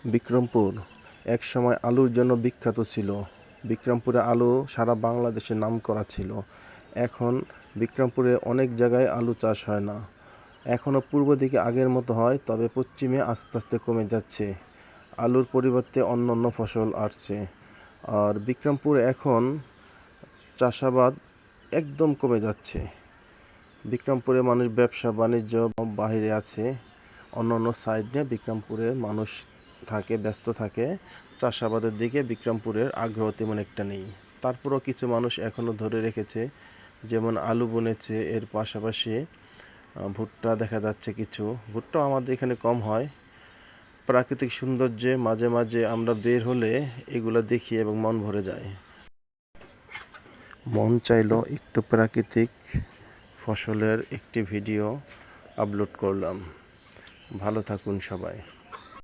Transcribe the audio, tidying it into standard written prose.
বিক্রমপুর একসময় আলুর জন্য বিখ্যাত ছিল। বিক্রমপুরে আলু সারা বাংলাদেশে নামকরা ছিল। এখন বিক্রমপুরে অনেক জায়গায় আলু চাষ হয় না। এখনও পূর্ব দিকে আগের মতো হয়, তবে পশ্চিমে আস্তে আস্তে কমে যাচ্ছে। আলুর পরিবর্তে অন্য ফসল আসছে। আর বিক্রমপুরে এখন চাষাবাদ একদম কমে যাচ্ছে। বিক্রমপুরে মানুষ ব্যবসা বাণিজ্য বাইরে আছে, অন্য সাইড নিয়ে বিক্রমপুরে মানুষ ব্যস্ত থাকে। চাষাবাদের দিকে বিক্রমপুরের আগ্রহ তেমন একটা নেই। তারপরও কিছু মানুষ এখনও ধরে রেখেছে, যেমন আলু বুনেছে, এর পাশাপাশি ভুট্টা দেখা যাচ্ছে কিছু। ভুট্টাও আমাদের এখানে কম হয়। প্রাকৃতিক সৌন্দর্যে মাঝে মাঝে আমরা বের হলে এগুলো দেখি এবং মন ভরে যায়। মন চাইলো একটু প্রাকৃতিক ফসলের একটি ভিডিও আপলোড করলাম। ভালো থাকুন সবাই।